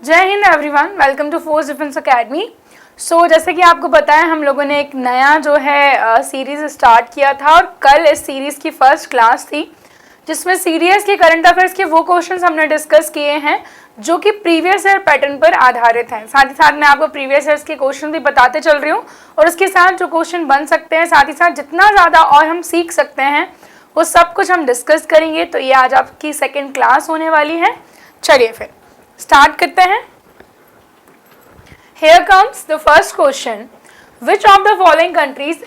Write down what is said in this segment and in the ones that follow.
जय Hind everyone, welcome to Force Defence Academy. जैसे कि आपको पता है हम लोगों ने एक नया जो है सीरीज स्टार्ट किया था और कल इस सीरीज की फर्स्ट क्लास थी जिसमें सीडीएस के करंट अफेयर्स के वो क्वेश्चंस हमने डिस्कस किए हैं जो कि प्रीवियस ईयर पैटर्न पर आधारित हैं। साथ ही साथ मैं आपको प्रीवियस ईयर्स के क्वेश्चन भी बताते चल रही हूँ और उसके साथ जो क्वेश्चन बन सकते हैं, साथ ही साथ जितना ज़्यादा और हम सीख सकते हैं वो सब कुछ हम डिस्कस करेंगे। तो ये आज आपकी सेकेंड क्लास होने वाली है। चलिए फिर स्टार्ट करते हैं। Here comes the first question. Which of the following countries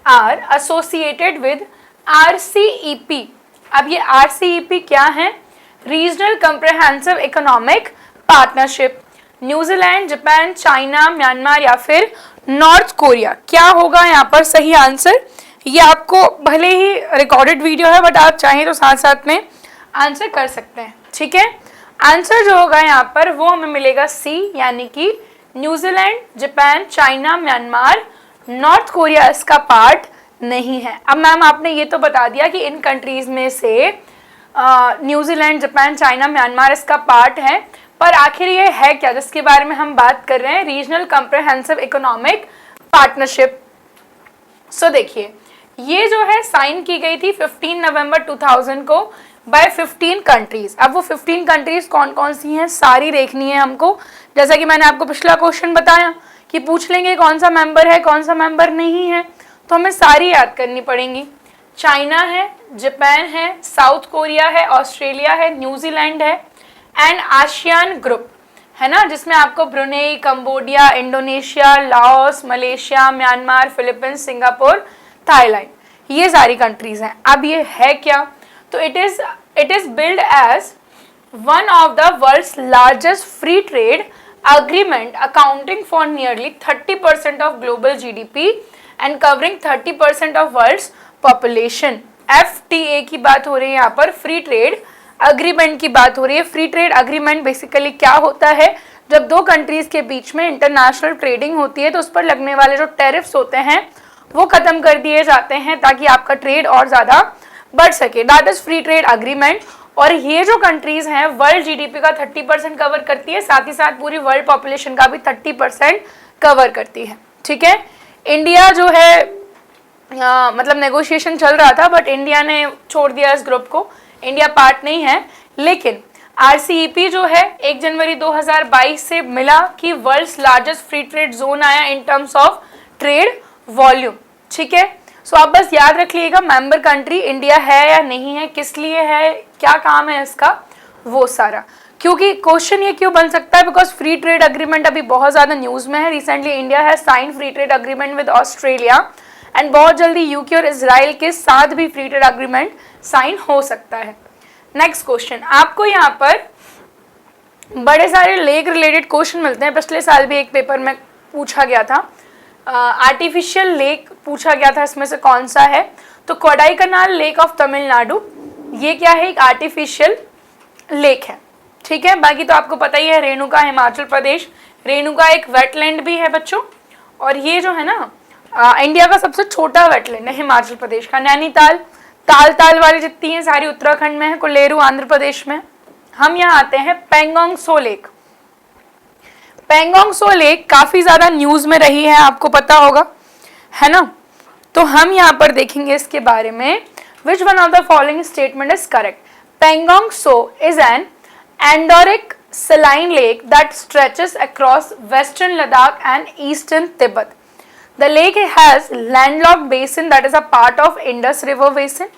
are associated with RCEP? अब ये RCEP क्या है? Regional Comprehensive Economic Partnership. New Zealand, Japan, China, Myanmar या फिर नॉर्थ कोरिया। क्या होगा यहाँ पर सही आंसर? ये आपको भले ही रिकॉर्डेड वीडियो है बट आप चाहें तो साथ साथ में आंसर कर सकते हैं। ठीक है, आंसर जो होगा यहाँ पर वो हमें मिलेगा सी, यानी कि New Zealand, Japan, China, Myanmar, north Korea इसका पार्ट नहीं है। अब मैम आपने ये तो बता दिया कि इन कंट्रीज में से न्यूजीलैंड, जापान, चाइना, म्यांमार इसका पार्ट है, पर आखिर ये है क्या जिसके बारे में हम बात कर रहे हैं? Regional comprehensive economic partnership. So देखिए, ये जो है साइन की गई थी 15 नवंबर 2000 को बाय 15 कंट्रीज। अब वो 15 कंट्रीज कौन कौन सी हैं सारी देखनी है हमको। जैसा कि मैंने आपको पिछला क्वेश्चन बताया कि पूछ लेंगे कौन सा मेंबर है कौन सा मेंबर नहीं है, तो हमें सारी याद करनी पड़ेंगी। चाइना है, जापान है, साउथ कोरिया है, ऑस्ट्रेलिया है, न्यूजीलैंड है एंड आसियान ग्रुप है ना, जिसमें आपको Brunei, Cambodia, Indonesia, Laos, Malaysia, Myanmar, Philippines, Singapore, Thailand, ये सारी कंट्रीज हैं। अब ये है क्या? तो it is build as one of the world's largest free trade agreement accounting for nearly 30% of global GDP and covering 30% of world's population। FTA की बात हो रही है यहाँ पर, फ्री ट्रेड अग्रीमेंट की बात हो रही है। फ्री ट्रेड अग्रीमेंट बेसिकली क्या होता है? जब दो कंट्रीज के बीच में इंटरनेशनल ट्रेडिंग होती है तो उस पर लगने वाले जो टैरिफ्स होते हैं वो खत्म कर दिए जाते हैं ताकि आपका ट्रेड और ज्यादा बढ़ सके। That is free trade agreement. और ये जो कंट्रीज हैं वर्ल्ड जीडीपी का 30% कवर करती है, साथ ही साथ पूरी वर्ल्ड पॉपुलेशन का भी 30% कवर करती है। ठीक है, इंडिया जो है मतलब नेगोशिएशन चल रहा था बट इंडिया ने छोड़ दिया इस ग्रुप को, इंडिया पार्ट नहीं है। लेकिन आरसीईपी जो है 1 जनवरी 2022 से मिला कि world's largest free trade zone आया in terms of trade volume. ठीक है, सो आप बस याद रख लीजिएगा मेंबर कंट्री इंडिया है या नहीं है, किस लिए है, क्या काम है इसका, वो सारा। क्योंकि क्वेश्चन ये क्यों बन सकता है? बिकॉज फ्री ट्रेड अग्रीमेंट अभी बहुत ज्यादा न्यूज में है। रिसेंटली इंडिया है sign free trade agreement with Australia and बहुत जल्दी यूके और इजराइल के साथ भी फ्री ट्रेड अग्रीमेंट साइन हो सकता है। नेक्स्ट क्वेश्चन, आपको यहाँ पर बड़े सारे लेक रिलेटेड क्वेश्चन मिलते हैं। पिछले साल भी एक पेपर में पूछा गया था, आर्टिफिशियल लेक पूछा गया था, इसमें से कौन सा है? तो कोडाईकनाल लेक ऑफ तमिलनाडु, ये क्या है? एक आर्टिफिशियल लेक है। ठीक है, बाकी तो आपको पता ही है रेणुका हिमाचल प्रदेश, रेणुका एक वेटलैंड भी है बच्चों। और ये जो है ना इंडिया का सबसे छोटा वेटलैंड है हिमाचल प्रदेश का। नैनीताल, ताल वाली जितनी है सारी उत्तराखंड में है, कोलेरू आंध्र प्रदेश में। हम यहाँ आते हैं पेंगोंग सो लेक। पेंगोंग सो लेक काफी ज्यादा न्यूज में रही है, आपको पता होगा है ना। तो हम यहाँ पर देखेंगे इसके बारे में। Which one of the following statement is correct? Pangong Tso is an endorheic saline lake that stretches across western Ladakh and eastern Tibet. The lake has landlocked basin that is a part of Indus River basin.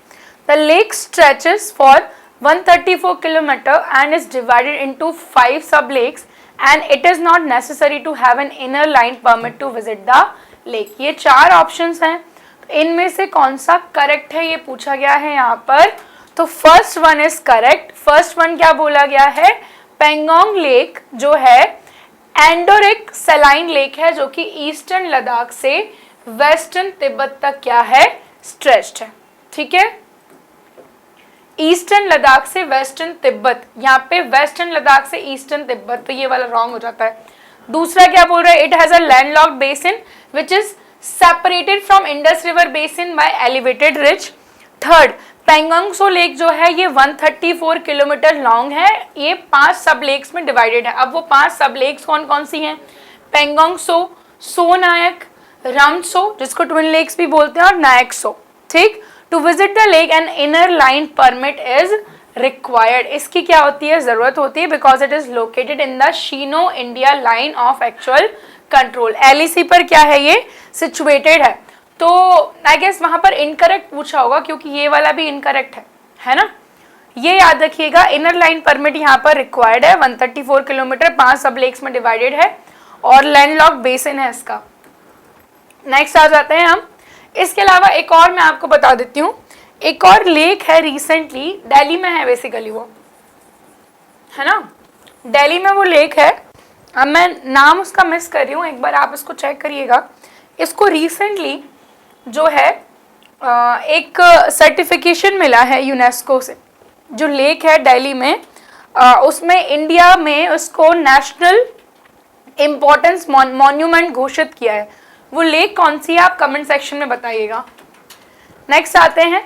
The lake stretches for 134 km and is divided into 5 sub-lakes and it is not necessary to have an inner line permit to visit the lake. ये 4 options हैं, इनमें से कौन सा correct है ये पूछा गया है यहाँ पर। तो first one is correct. First one क्या बोला गया है? पेंगोंग लेक जो है एंडोरिक सलाइन लेक है जो कि ईस्टर्न लद्दाख से वेस्टर्न तिब्बत तक क्या है? स्ट्रेच्ड है। ठीक है, ईस्टर्न लद्दाख से वेस्टर्न तिब्बत, यहाँ पे वेस्टर्न लद्दाख से ईस्टर्न तिब्बत, तो ये वाला रॉन्ग हो जाता है। दूसरा क्या बोल रहा है? It has a landlocked basin which is separated from Indus river basin by elevated ridge. Third, Pangong Tso lake जो है ये 134 किलोमीटर लॉन्ग है, ये 5 सब लेक्स में डिवाइडेड है। अब वो 5 सब लेक्स कौन कौन सी हैं? पेंगोंग सो, सो नायक, रामसो जिसको ट्विन लेक्स भी बोलते हैं, और नायक सो। ठीक, to visit the lake an inner line permit is required. इसकी क्या होती है? जरूरत होती है, because it is located in the Sino India line of actual control. LAC पर क्या है? ये सिचुएटेड है। तो आई गेस वहां पर इनकरेक्ट पूछा होगा, क्योंकि ये वाला भी इनकरेक्ट है ना। ये याद रखिएगा, इनर लाइन परमिट यहाँ पर रिक्वायर्ड है। 134 किलोमीटर, 5 सब लेक्स में डिवाइडेड है और लैंडलॉक बेसिन है इसका। नेक्स्ट आ जाते हैं हम। इसके अलावा एक और मैं आपको बता देती हूँ, एक और लेक है, रिसेंटली दिल्ली में है बेसिकली, वो है ना, दिल्ली में वो लेक है। अब मैं नाम उसका मिस कर रही हूँ, एक बार आप इसको चेक करिएगा। इसको रिसेंटली जो है एक सर्टिफिकेशन मिला है यूनेस्को से। जो लेक है दिल्ली में, उसमें इंडिया में उसको नेशनल इम्पोर्टेंस मॉन्यूमेंट घोषित किया है। वो लेक कौन सी है आप कमेंट सेक्शन में बताइएगा। नेक्स्ट आते हैं,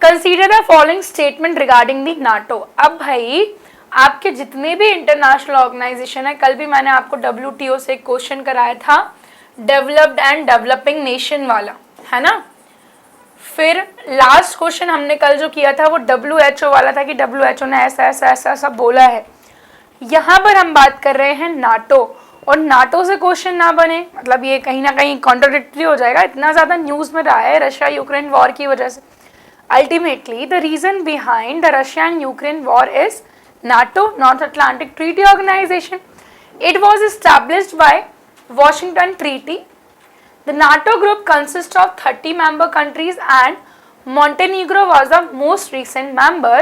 consider the following statement regarding the NATO. अब भाई आपके जितने भी इंटरनेशनल ऑर्गेनाइजेशन है, कल भी मैंने आपको WTO से एक क्वेश्चन कराया था, डेवलप्ड एंड डेवलपिंग नेशन वाला, है ना। फिर लास्ट क्वेश्चन हमने कल जो किया था वो WHO वाला था कि WHO ने ऐसा ऐसा ऐसा ऐसा बोला है। यहाँ पर हम बात कर रहे हैं नाटो, और नाटो से क्वेश्चन ना बने मतलब ये कहीं ना कहीं कॉन्ट्राडिक्टरी हो जाएगा। इतना ज़्यादा न्यूज़ में रहा है रशिया यूक्रेन वॉर की वजह से। Ultimately the reason behind the Russia and Ukraine war is NATO, North Atlantic Treaty Organization. It was established by Washington Treaty. The NATO group consists of 30 member countries and Montenegro was the most recent member.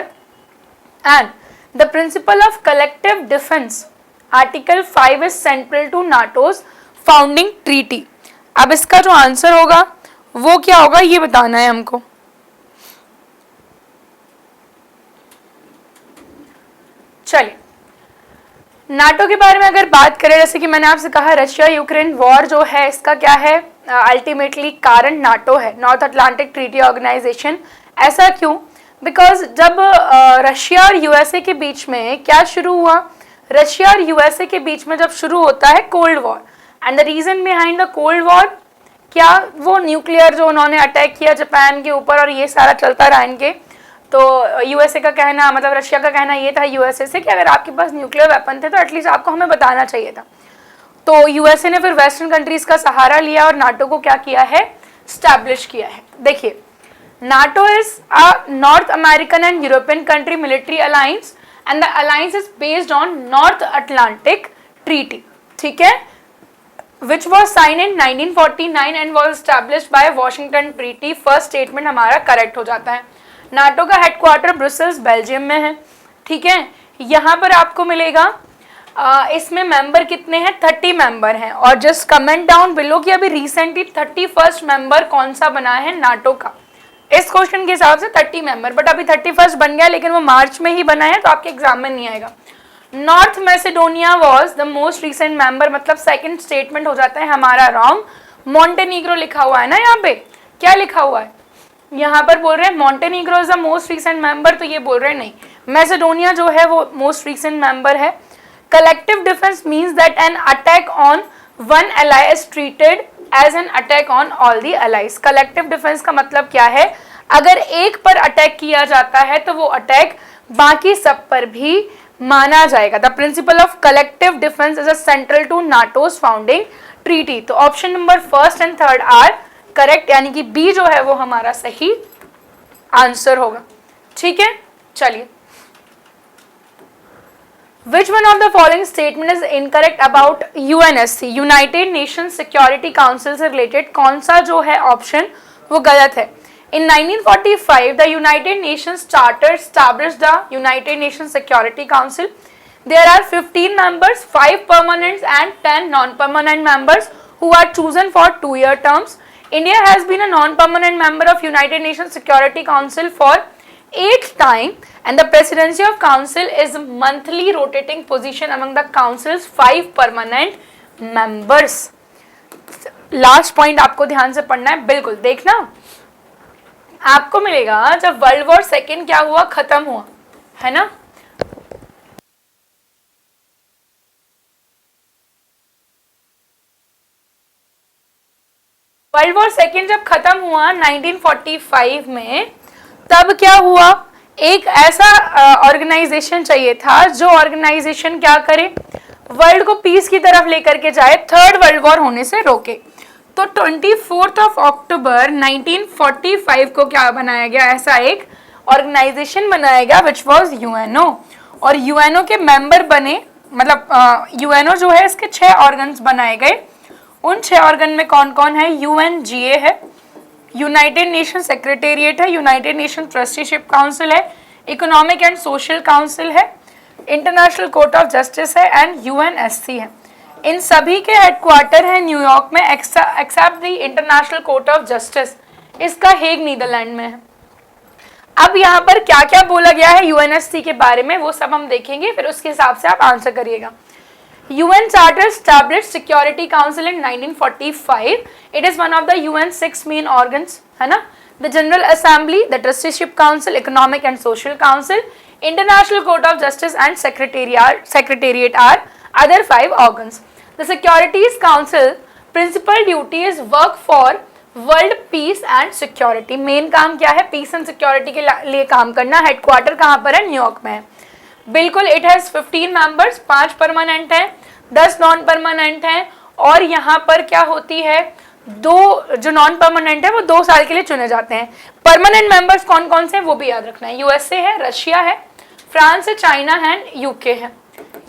And the principle of collective defense, Article 5 is central to NATO's founding treaty. अब इसका जो answer होगा वो क्या होगा ये बताना है हमको। चलिए, नाटो के बारे में अगर बात करें, जैसे कि मैंने आपसे कहा रशिया यूक्रेन वॉर जो है इसका क्या है, अल्टीमेटली कारण नाटो है, नॉर्थ अटलांटिक ट्रीटी ऑर्गेनाइजेशन। ऐसा क्यों? बिकॉज जब रशिया और यूएसए के बीच में क्या शुरू हुआ, रशिया और यूएसए के बीच में जब शुरू होता है cold war, and the reason behind the cold war क्या, वो न्यूक्लियर जो उन्होंने अटैक किया जापान के ऊपर और ये सारा चलता रहा इनके। तो यूएसए का कहना, मतलब रशिया का कहना ये था यूएसए से कि अगर आपके पास न्यूक्लियर वेपन थे तो एटलीस्ट आपको हमें बताना चाहिए था। तो यूएसए ने फिर वेस्टर्न कंट्रीज का सहारा लिया और नाटो को क्या किया है, स्टैब्लिश किया है। देखिए, NATO is a north American and European country military alliance and the alliance is based on north Atlantic treaty, ठीक है, which was signed in 1949 and was established by Washington Treaty। First statement हमारा correct हो जाता है। NATO का headquarter Brussels Belgium में है, ठीक है। यहाँ पर आपको मिलेगा इसमें मेंबर कितने हैं, 30 मेंबर हैं। और जस्ट कमेंट डाउन बिलो कि अभी रिसेंटली 31st मेंबर कौन सा बना है नाटो का। इस क्वेश्चन के हिसाब से 30 मेंबर, बट अभी 31st बन गया, लेकिन वो मार्च में ही बना है तो आपके एग्जाम में नहीं आएगा। North Macedonia was the most recent member, मतलब सेकंड स्टेटमेंट हो जाता है हमारा रॉन्ग। मॉन्टेनीग्रो लिखा हुआ है ना, यहाँ पे क्या लिखा हुआ है, यहाँ पर बोल रहे हैं Montenegro is the most recent member, तो ये बोल रहे हैं नहीं, मैसेडोनिया जो है वो मोस्ट रिसेंट मेंबर है। Collective defence means that an attack on one ally is treated as an attack on all the allies. Collective defence का मतलब क्या है, अगर एक पर अटैक किया जाता है तो वो अटैक बाकी सब पर भी माना जाएगा। The principle of collective defence is a central to NATO's founding treaty. तो option number first and third are correct, यानी कि बी जो है वो हमारा सही आंसर होगा, ठीक है। चलिए, Which one of the following statement is incorrect about UNSC, United Nations Security Council से related कौन सा जो है ऑप्शन वो गलत है। In 1945, the United Nations Charter established the United Nations Security Council. There are 15 members, 5 permanent and 10 non-permanent members who are chosen for 2-year terms. India has been a non-permanent member of United Nations Security Council for 8th time, and the presidency of council is monthly rotating position among the council's 5 permanent members. Last point आपको ध्यान से पढ़ना है, बिल्कुल देखना, आपको मिलेगा जब वर्ल्ड वॉर सेकेंड क्या हुआ, खत्म हुआ, है ना। वर्ल्ड वॉर सेकेंड जब खत्म हुआ 1945 में, तब क्या हुआ, एक ऐसा ऑर्गेनाइजेशन चाहिए था जो ऑर्गेनाइजेशन क्या करे, वर्ल्ड को पीस की तरफ लेकर के जाए, थर्ड वर्ल्ड वॉर होने से रोके। तो 24 अक्टूबर 1945 को क्या बनाया गया, ऐसा एक ऑर्गेनाइजेशन बनाया गया विच वॉज यूएनओ। और यूएनओ के मेंबर बने, मतलब यूएनओ जो है इसके 6 ऑर्गन्स बनाए गए। उन 6 ऑर्गन में कौन कौन है, यूएनजीए है, यूनाइटेड नेशन सेक्रेटेरिएट है, यूनाइटेड नेशन ट्रस्टीशिप काउंसिल है, इकोनॉमिक एंड सोशल काउंसिल है, इंटरनेशनल कोर्ट ऑफ जस्टिस है एंड यूएनएससी है। इन सभी के हेडक्वार्टर है न्यूयॉर्क में, except the International Court of Justice, इसका हेग नीदरलैंड में है। अब यहाँ पर क्या क्या बोला गया है यूएनएससी के बारे में, वो सब हम देखेंगे, फिर उसके हिसाब से आप आंसर करिएगा। UN Charter established Security Council in 1945. It is one of the UN's 6 main organs, है ना। The General Assembly, the Trusteeship Council, Economic and Social Council, International Court of Justice and Secretariat are other 5 organs. The Securities Council principal duty is work for world peace and security. Main काम क्या है, piece and security के लिए काम करना। Headquarter कहाँ पर है, न्यूयॉर्क में है। बिल्कुल, इट हैज 15 मेंबर्स, 5 परमानेंट हैं, 10 नॉन परमानेंट हैं। और यहाँ पर क्या होती है, 2 जो नॉन परमानेंट है वो 2 साल के लिए चुने जाते हैं। परमानेंट मेंबर्स कौन कौन से हैं वो भी याद रखना है, यूएसए है, रशिया है, फ्रांस है, चाइना है, यूके है,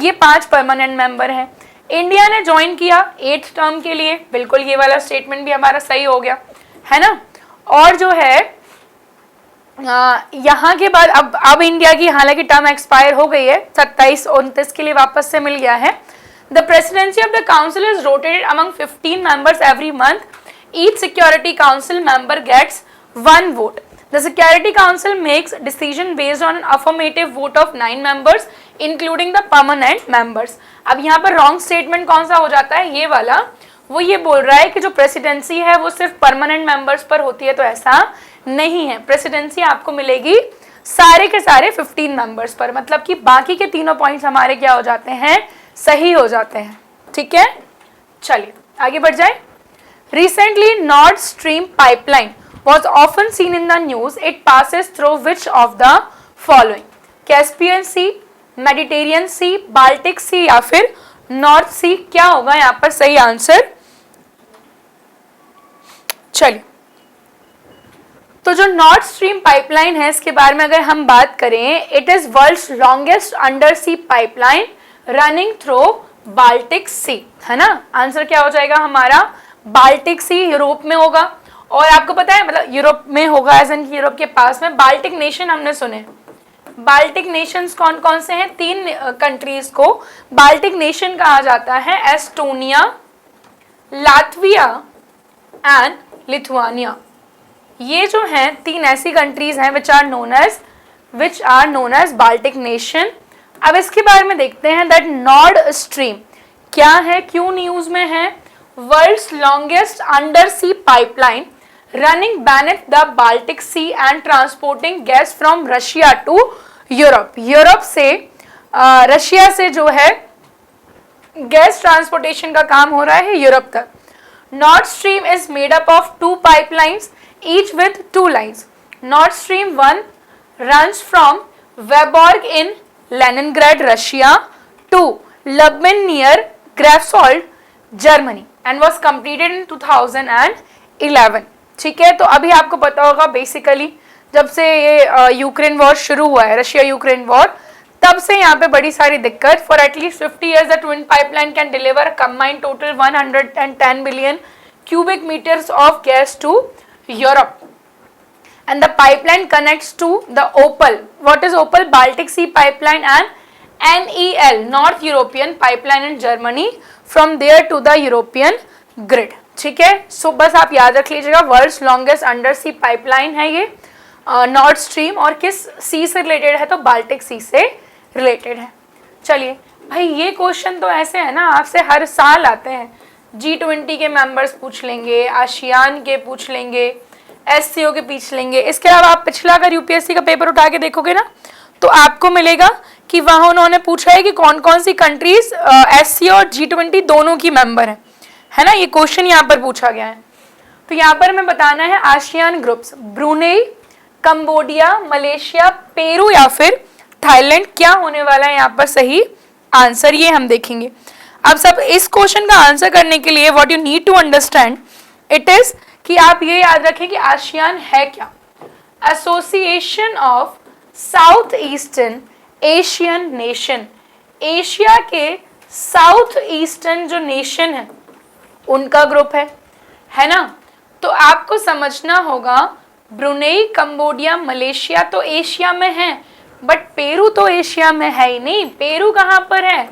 ये 5 परमानेंट मेंबर हैं। इंडिया ने ज्वाइन किया 8th टर्म के लिए, बिल्कुल ये वाला स्टेटमेंट भी हमारा सही हो गया, है ना। और जो है यहाँ के बाद अब इंडिया की हालांकि टर्म एक्सपायर हो गई है, 27-29 के लिए वापस से मिल गया है। The presidency of the council is rotated among 15 members every month. Each security council member gets 1 vote. The security council makes decision based on affirmative vote of 9 members including the permanent members. अब यहाँ पर wrong statement कौन सा हो जाता है, ये वाला, वो ये बोल रहा है कि जो प्रेसिडेंसी है वो सिर्फ परमानेंट मेंबर्स पर होती है, तो ऐसा नहीं है। प्रेसिडेंसी आपको मिलेगी सारे के सारे 15 मेंबर्स पर, मतलब कि बाकी के तीनों पॉइंट्स हमारे क्या हो जाते हैं, सही हो जाते हैं। ठीक है, चलिए आगे बढ़ जाए। Recently north stream pipeline was often seen in the news. It passes through which of the following? Caspian sea, Mediterranean sea, Baltic sea या फिर नॉर्थ सी? क्या होगा यहाँ पर सही आंसर? चलिए, तो जो नॉर्थ स्ट्रीम पाइपलाइन है इसके बारे में अगर हम बात करें, it is world's longest under C pipeline running through Baltic sea, है ना। आंसर क्या हो जाएगा हमारा, बाल्टिक सी, यूरोप में होगा। और आपको पता है, मतलब यूरोप में होगा एज एन यूरोप के पास में। बाल्टिक नेशन हमने सुने, बाल्टिक नेशंस कौन कौन से हैं, 3 कंट्रीज को बाल्टिक नेशन कहा जाता है, एस्टोनिया, लातविया एंड लिथुआनिया। ये जो हैं 3 ऐसी कंट्रीज हैं which are known as Baltic nation. अब इसके बारे में देखते हैं दैट नॉर्ड स्ट्रीम क्या है, क्यों न्यूज में है। World's longest under C pipeline running beneath the Baltic sea and transporting gas from Russia to Europe. Europe से रशिया से जो है गैस ट्रांसपोर्टेशन का काम हो रहा है यूरोप तक। North stream is made up of 2 pipelines each with 2 lines. Nord Stream 1 runs from Weborg in Leningrad, Russia to Lublin near Greifswald, Germany and was completed in 2011. ठीक है, तो अभी आपको पता होगा बेसिकली जब से ये यूक्रेन वॉर शुरू हुआ है, रशिया यूक्रेन वॉर, तब से यहाँ पे बड़ी सारी दिक्कत। For at least 50 years the twin pipeline can deliver combined total 110 billion cubic meters of gas to Europe. And the pipeline connects to the OPAL. What is OPAL? Baltic Sea Pipeline and NEL, North European Pipeline in Germany, from there to the European grid. ठीक है, सो बस आप याद रख लीजिएगा, world's longest under सी pipeline है ये north stream, और किस सी से रिलेटेड है, तो बाल्टिक सी से रिलेटेड है। चलिए भाई, ये क्वेश्चन तो ऐसे है ना, आपसे हर साल आते हैं। G20 के मेंबर्स पूछ लेंगे, आशियान के पूछ लेंगे, एससीओ के पीछे लेंगे। इसके अलावा आप पिछला अगर यूपीएससी का पेपर उठा के देखोगे ना तो आपको मिलेगा कि वहां उन्होंने पूछा है कि कौन कौन सी कंट्रीज एससीओ और G20 दोनों की मेंबर है ना, ये क्वेश्चन यहाँ पर पूछा गया है। तो यहाँ पर हमें बताना है ASEAN groups, Brunei, Cambodia, Malaysia, Peru या फिर थाईलैंड, क्या होने वाला है यहाँ पर सही आंसर, ये हम देखेंगे। अब सब इस क्वेश्चन का आंसर करने के लिए what you need to understand it is कि आप ये याद रखें कि आसियान है क्या, association of south eastern Asian nation, Asia के साउथ ईस्टर्न जो नेशन है उनका ग्रुप है ना। तो आपको समझना होगा ब्रुनेई, कंबोडिया, मलेशिया तो एशिया में है, बट पेरू तो एशिया में है ही नहीं। पेरू कहाँ पर है,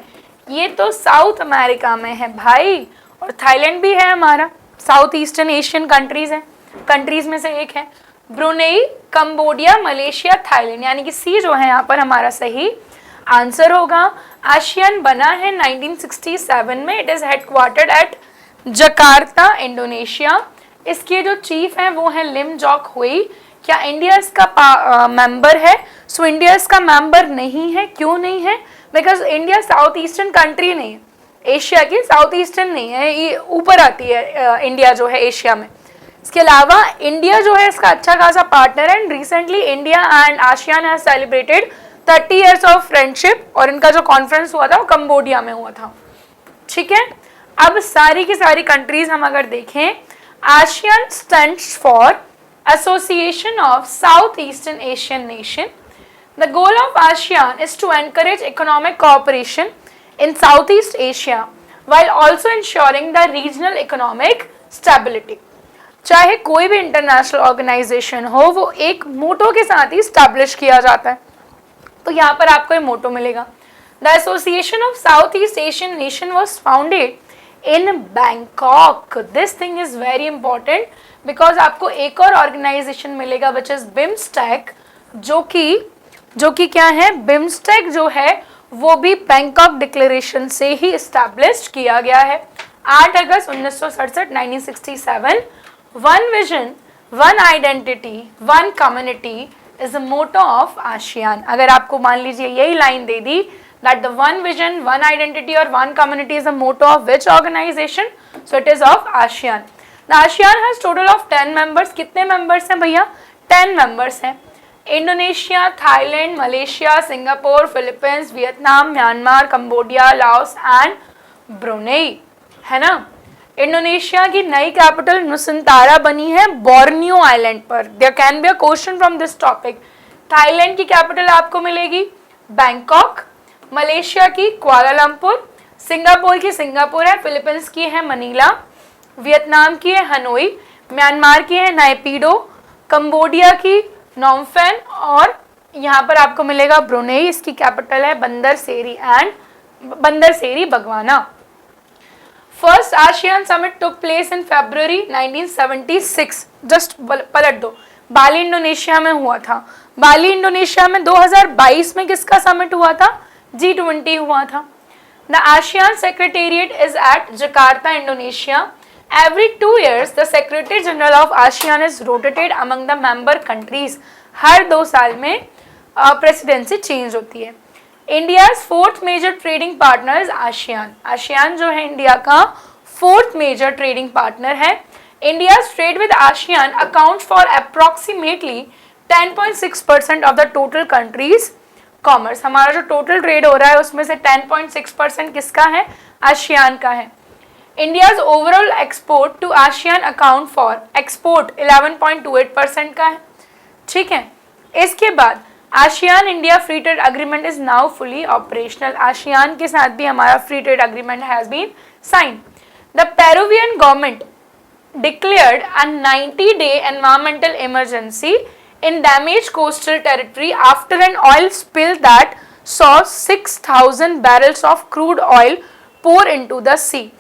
ये तो साउथ अमेरिका में है भाई, और थाईलैंड भी है हमारा, साउथ ईस्टर्न एशियन कंट्रीज है, कंट्रीज में से एक है। ब्रुनेई, कंबोडिया, मलेशिया, थाईलैंड, यानी कि सी जो है यहाँ पर हमारा सही आंसर होगा। आसियान बना है 1967 में, it is headquartered at Jakarta, Indonesia. इसके जो चीफ हैं वो है लिम जॉक हुई। क्या इंडिया इसका मेंबर है? सो इंडिया इसका मेंबर नहीं है। क्यों नहीं है? Because India south eastern country नहीं है, एशिया की साउथ ईस्टर्न नहीं है, ये ऊपर आती है इंडिया जो है एशिया में। इसके अलावा इंडिया जो है इसका अच्छा खासा पार्टनर है, and recently India and ASEAN has celebrated 30 years of friendship, और इनका जो कॉन्फ्रेंस हुआ था वो कंबोडिया में हुआ था। ठीक है, अब सारी की सारी कंट्रीज हम अगर देखें, ASEAN stands for association of south eastern Asian nation. The goal of ASEAN is to encourage economic cooperation in Southeast Asia while also ensuring the regional economic stability. चाहे कोई भी इंटरनेशनल ऑर्गेनाइजेशन हो वो एक मोटो के साथ ही स्टैब्लिश किया जाता है, तो यहाँ पर आपको ये मोटो मिलेगा। The Association of Southeast Asian Nation was founded in Bangkok. This thing is very important because आपको एक और ऑर्गेनाइजेशन मिलेगा which is BIMSTEC, जो कि क्या है, बिम्स्टेक जो है वो भी बैंकॉक डिक्लेरेशन से ही एस्टैब्लिश किया गया है 8 अगस्त 1967 1967। One vision, one identity, one community is the motto of ASEAN. अगर आपको मान लीजिए यही लाइन दे दी that the one vision, one identity और one community is the motto of which organisation, so it is of ASEAN. The ASEAN has total of 10 members. कितने members हैं भैया? 10 मेंबर्स हैं। Indonesia, Thailand, Malaysia, Singapore, Philippines, Vietnam, Myanmar, Cambodia, Laos and Brunei, है ना। Indonesia की नई capital Nusantara बनी है बोर्नियो आइलैंड पर। There can be a question from this topic. Thailand की कैपिटल आपको मिलेगी बैंकॉक, मलेशिया की कुआलालंपुर, सिंगापुर की सिंगापुर है, फिलीपींस की है मनीला, वियतनाम की है हनोई, म्यांमार की है नायपीडो, कंबोडिया की नोमफेन, और यहाँ पर आपको मिलेगा ब्रुनेई, इसकी कैपिटल है Bandar Seri Begawan. First ASEAN summit took place in February 1976। Just पलट दो, बाली इंडोनेशिया में हुआ था। बाली इंडोनेशिया में 2022 में किसका समिट हुआ था? G20 हुआ था। The ASEAN secretariat is at Jakarta, Indonesia. Every 2 years, the Secretary General of ASEAN is rotated among the member countries. हर 2 साल में प्रेसिडेंसी चेंज होती है। India's 4th major trading partner is ASEAN. ASEAN जो है India का 4th major trading partner है। India's trade with ASEAN accounts for approximately 10.6% of the total countries commerce. हमारा जो टोटल ट्रेड हो रहा है उसमें से 10.6% किसका है? आसियान का है। India's overall export to ASEAN account for export 11.28% का है। ठीक है, इसके बाद ASEAN India free trade agreement is now fully operational. ASEAN के साथ भी हमारा free trade agreement has been sign. The Peruvian government declared a 90-day environmental emergency in damaged coastal territory after an oil spill that saw 6,000 barrels of crude oil pour into the sea.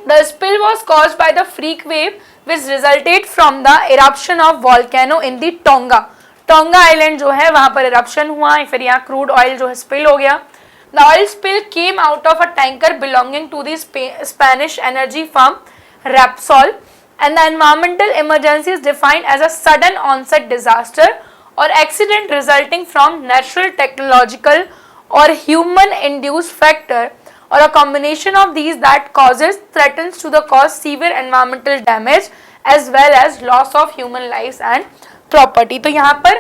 The spill was caused by the freak wave which resulted from the eruption of volcano in the Tonga. Tonga island जो है वहाँ पर eruption हुआ, फिर यहाँ crude oil जो है spill हो गया। The oil spill came out of a tanker belonging to the Spanish energy firm Repsol and the environmental emergency is defined as a sudden onset disaster or accident resulting from natural, technological or human induced factor or a combination of these that threatens to the cause severe environmental damage as well as loss of human lives and property। तो यहाँ पर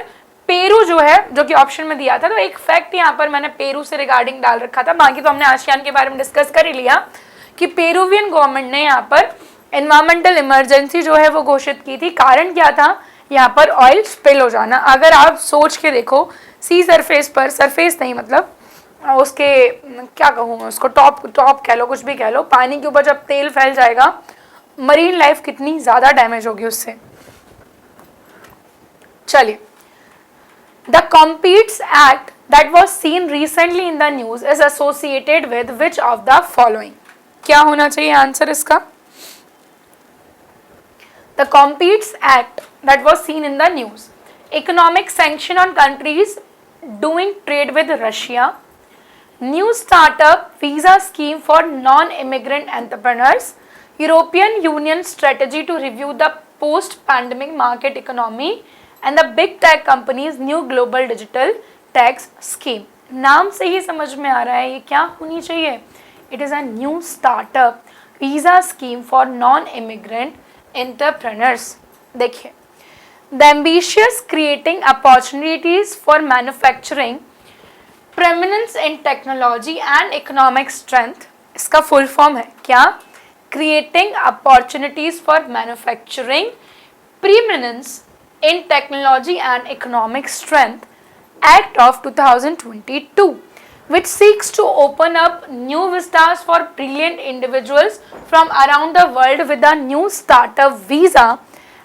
Peru जो है, जो कि option में दिया था, तो एक फैक्ट यहाँ पर मैंने पेरू से रिगार्डिंग डाल रखा था, बाकी तो हमने आसियान के बारे में डिस्कस कर ही लिया कि पेरूवियन गवर्नमेंट ने यहाँ पर एनवायरमेंटल इमरजेंसी जो है वो घोषित की थी। कारण क्या था? यहाँ पर ऑयल स्पिल हो जाना। अगर आप सोच के देखो, सी सरफेस पर, सरफेस नहीं मतलब उसके क्या कहूँ उसको, टॉप कह लो, कुछ भी कह लो, पानी के ऊपर जब तेल फैल जाएगा, मरीन लाइफ कितनी ज़्यादा डैमेज होगी उससे। चलिए, the competes act that was seen recently in the news is associated with which of the following? क्या होना चाहिए आंसर इसका? The Competes Act that was seen in the news. Economic sanction on countries doing trade with Russia. New startup visa scheme for non-immigrant entrepreneurs. European Union strategy to review the post-pandemic market economy. And the big tech companies new global digital tax scheme. नाम से ही समझ में आ रहा है ये क्या होनी चाहिए? It is a new startup visa scheme for non-immigrant entrepreneurs। देखिए, the ambitious creating opportunities for manufacturing, preeminence in technology and economic strength, इसका फुल फॉर्म है क्या? creating opportunities for manufacturing, preeminence in technology and economic strength Act of 2022, which seeks to open up new vistas for brilliant individuals from around the world with a new startup visa,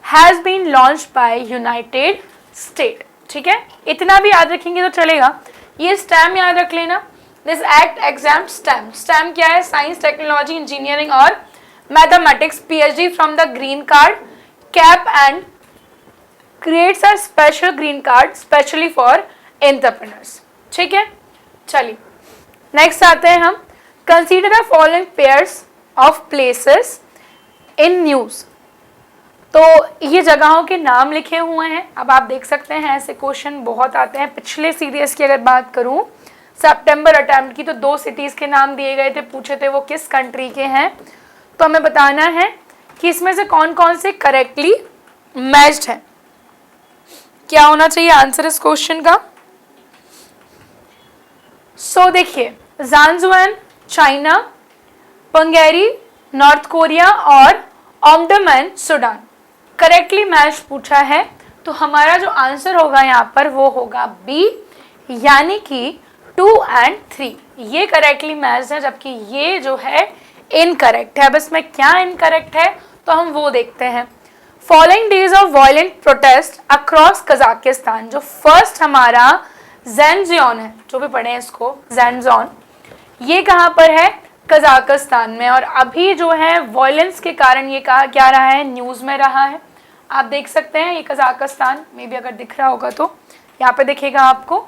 has been launched by United States। ठीक है, इतना भी याद रखेंगे तो चलेगा। ये STEM याद रख लेना। This act exempts STEM. STEM क्या है? साइंस, टेक्नोलॉजी, इंजीनियरिंग और mathematics, PhD from the green card cap and creates a special green card specially for entrepreneurs. ठीक है, चलिए नेक्स्ट आते हैं हम। Consider the following pairs of places in news. तो ये जगहों के नाम लिखे हुए हैं। अब आप देख सकते हैं ऐसे क्वेश्चन बहुत आते हैं। पिछले सीरीज की अगर बात करूं, सितंबर अटेम्प्ट की, तो 2 सिटीज के नाम दिए गए थे, पूछे थे वो किस कंट्री के हैं। तो हमें बताना है कि इसमें से कौन कौन से करेक्टली मैच्ड हैं। क्या होना चाहिए आंसर इस क्वेश्चन का? सो देखिए, ज़ांजुआन चाइना, पंगेरी नॉर्थ कोरिया और ओमडुमन सूडान करेक्टली मैच पूछा है। तो हमारा जो आंसर होगा यहाँ पर वो होगा बी, यानी कि 2 और 3 ये करेक्टली मैच है, जबकि ये जो है इनकरेक्ट है। अब इसमें क्या इनकरेक्ट है तो हम वो देखते हैं। Following days of violent protest across Kazakhstan. जो फर्स्ट हमारा ज़ैंजियोन है, जो भी पढ़े हैं इसको, ज़ैंजोन, ये कहाँ पर है? कजाकिस्तान में। और अभी जो है वायलेंस के कारण ये कहा क्या रहा है? न्यूज़ में रहा है। आप देख सकते हैं ये कजाकिस्तान में भी, अगर दिख रहा होगा तो यहाँ पे दिखेगा आपको।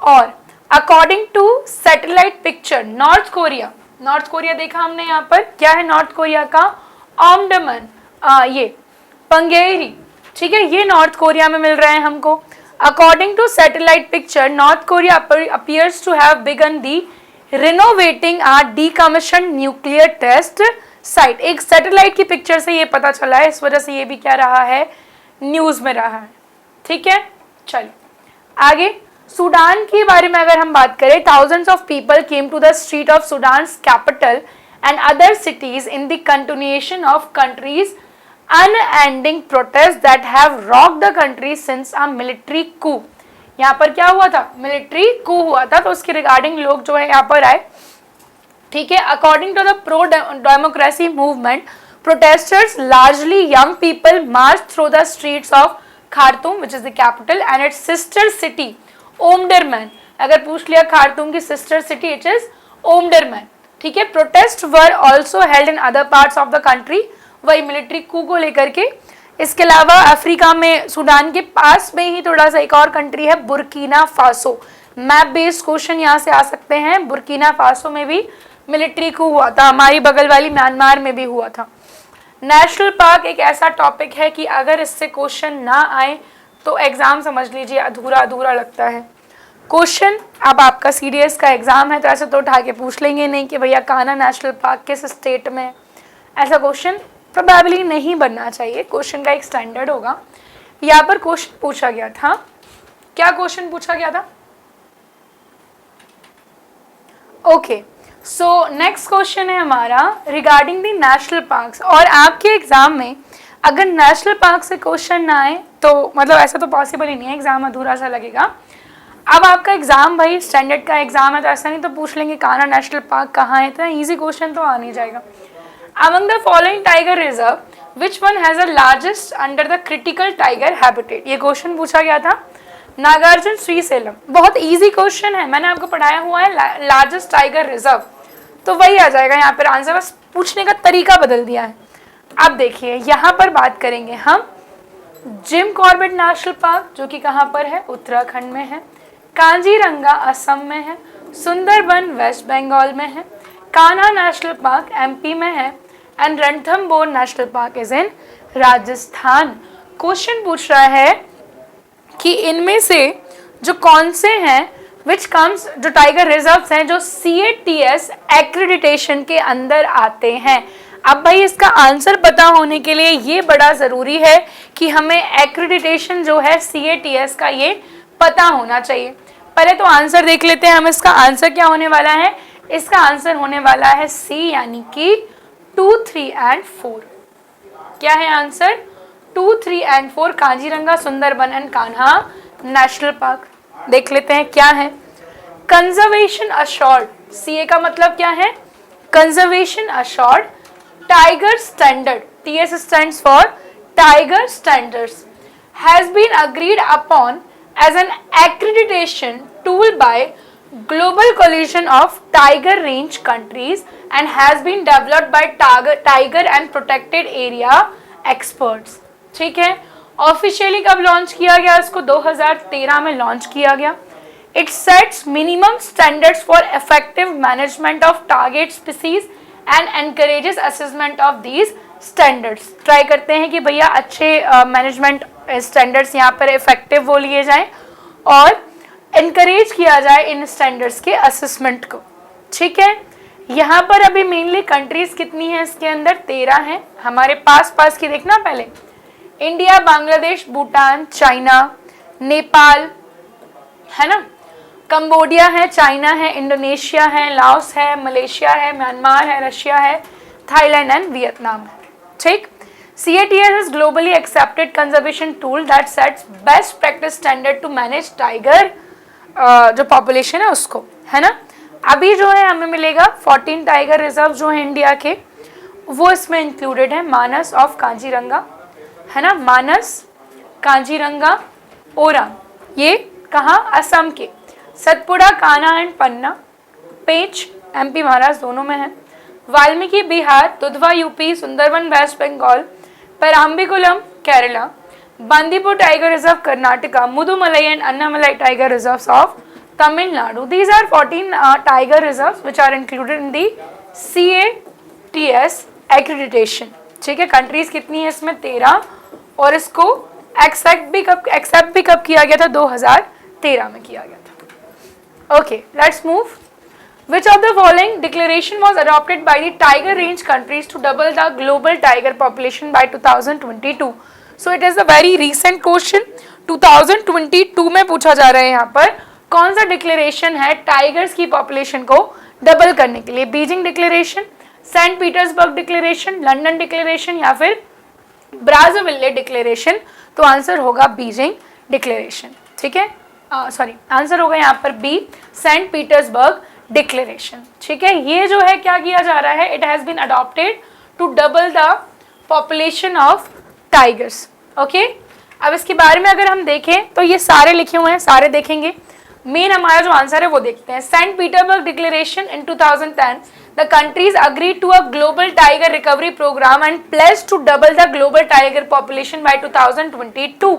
और according to satellite picture North Korea देखा हमने यहाँ पर, क्या है नॉर्थ कोरिया का? ओमडुमन, ये पंगेरी, ठीक है, ये नॉर्थ कोरिया में मिल रहे हैं हमको। According to satellite picture, North Korea appears to have begun the renovating a decommissioned nuclear test site। एक सैटेलाइट की पिक्चर से ये पता चला है, इस वजह से ये भी क्या रहा है? न्यूज में रहा है। ठीक है, चलिए आगे। सूडान के बारे में अगर हम बात करें, thousands of people came to the street of Sudan's capital and other cities in the continuation of country's unending protests that have rocked the country since a military coup। यहाँ पर क्या हुआ था? मिलिट्री कू हुआ था, तो उसके रिगार्डिंग लोग जो है यहाँ पर आए। ठीक है, according to the pro democracy movement, protesters largely young people march through the streets of Khartoum which is the capital and its sister city Omdurman. अगर पूछ लिया खार्तूम की sister city, it is Omdurman. ठीक है, protest were also held in other parts of the country, वही military coup को लेकर के। इसके अलावा अफ्रीका में सूडान के पास में ही थोड़ा सा एक और कंट्री है, Burkina Faso. Map based question यहाँ से आ सकते हैं। बुर्किना फासो में भी मिलिट्री कू हुआ था, हमारी बगल वाली म्यांमार में भी हुआ था। नेशनल पार्क एक ऐसा टॉपिक है कि अगर इससे क्वेश्चन ना आए तो एग्जाम समझ लीजिए अधूरा अधूरा लगता है। क्वेश्चन अब आपका सीडीएस का एग्जाम है तो ऐसे तो उठा के पूछ लेंगे नहीं कि भैया कान्हा नेशनल पार्क किस स्टेट में है। ऐसा क्वेश्चन प्रोबेबली नहीं बनना चाहिए। क्वेश्चन का एक स्टैंडर्ड होगा। यहाँ पर क्वेश्चन पूछा गया था, क्या क्वेश्चन पूछा गया था? ओके, सो नेक्स्ट क्वेश्चन है हमारा रिगार्डिंग द नेशनल पार्क्स। और आपके एग्जाम में अगर नेशनल पार्क से क्वेश्चन ना आए तो मतलब ऐसा तो पॉसिबल ही नहीं है, एग्जाम अधूरा सा लगेगा। अब आपका एग्जाम भाई स्टैंडर्ड का एग्जाम है तो ऐसा नहीं तो पूछ लेंगे कान्हा नेशनल पार्क कहाँ है, इतना इजी क्वेश्चन तो आ नहीं जाएगा। Among the following tiger reserve which one has the largest under the critical tiger habitat, ये क्वेश्चन पूछा गया था। नागार्जुन श्रीसेलम, बहुत इजी क्वेश्चन है, मैंने आपको पढ़ाया हुआ है लार्जेस्ट टाइगर रिजर्व, तो वही आ जाएगा यहाँ पर आंसर, बस पूछने का तरीका बदल दिया है। अब देखिए यहाँ पर बात करेंगे हम जिम कॉर्बेट नेशनल पार्क जो कि कहाँ पर है, उत्तराखंड में है। कांजीरंगा असम में है। सुंदरबन वेस्ट बंगाल में है। कान्हा नेशनल पार्क एमपी में है and Ranthambore national park is in Rajasthan. Question पूछ रहा है कि इनमें से जो कौन से हैं विच कम्स, जो टाइगर रिजर्व्स हैं जो CATS एक्रेडिटेशन के अंदर आते हैं। अब भाई इसका आंसर पता होने के लिए ये बड़ा ज़रूरी है कि हमें एक्रेडिटेशन जो है CATS का ये पता होना चाहिए। पहले तो आंसर देख लेते हैं हम, इसका आंसर क्या होने वाला है? इसका आंसर होने वाला है C यानी कि 2, 3 एंड 4। क्या है answer? 2, 3 and 4 Kaziranga, Sundarban and Kanha national park. देख लेते हैं क्या है। कंजर्वेशन अश्योर्ड, CA का मतलब क्या है? Conservation assured tiger standard, TS stands for Tiger Standards, has been agreed upon as an accreditation tool by Global Coalition of Tiger Range Countries and has been developed by Tiger and Protected Area Experts। ठीक है, officially कब launch किया गया? इसको 2013 में launch किया गया। It sets minimum standards for effective management of target species and encourages assessment of these standards। Try करते हैं कि भैया अच्छे मैनेजमेंट स्टैंडर्ड्स यहाँ पर इफेक्टिव वो लिए जाएं और इनकरेज किया जाए इन स्टैंडर्ड्स के असेसमेंट को। ठीक है, यहाँ पर अभी मेनली कंट्रीज कितनी हैं इसके अंदर? 13 हैं। हमारे पास की देखना पहले, इंडिया, बांग्लादेश, भूटान, चाइना, नेपाल है ना, कंबोडिया है, चाइना है, इंडोनेशिया है, लाओस है, मलेशिया है, म्यांमार है, रशिया है, थाईलैंड एंड वियतनाम है। ठीक, CATS is globally accepted conservation tool that sets best practice standard to manage tiger जो पॉपुलेशन है उसको, है ना। अभी जो है हमें मिलेगा 14 टाइगर रिजर्व जो है इंडिया के, वो इसमें इंक्लूडेड है। मानस ऑफ काजीरंगा है ना, मानस, काजीरंगा, ओरांग, ये कहाँ? असम के। सतपुड़ा, कान्हा एंड पन्ना, पेंच MP महाराष्ट्र दोनों में है। Valmiki Bihar, Dudhwa UP, Sundarban West Bengal, Parambikulam Kerala, Bandipur tiger reserve Karnataka, Mudumalai and Annamalai tiger reserves of Tamil Nadu. These are 14 tiger reserves which are included in the CATS accreditation. ठीक है, कंट्रीज कितनी है इसमें? 13, और इसको एक्सेप्ट भी कब किया गया था? 2013 में किया गया था। Okay, let's move. Which of the following declaration was adopted by the tiger range countries to double the global tiger population by 2022? So it is a very recent question. 2022 में पूछा जा रहा है यहाँ पर कौन सा डिक्लेरेशन है टाइगर्स की पॉपुलेशन को डबल करने के लिए? Beijing declaration, Saint Petersburg declaration, London declaration या फिर ब्राज़ाविले डिक्लेरेशन? तो आंसर होगा बीजिंग डिक्लेरेशन। ठीक है, सॉरी, आंसर होगा यहाँ पर बी, सेंट पीटर्सबर्ग डिक्लेरेशन। ठीक है, ये जो है क्या किया जा रहा है? It has been adopted to double the population of tigers. Okay, अब इसके बारे में अगर हम देखें तो ये सारे लिखे हुए हैं, सारे देखेंगे। मेन हमारा जो आंसर है वो देखते हैं। Saint Petersburg declaration in 2010 the countries agreed to a global tiger recovery program and pledged to double the global tiger population by 2022.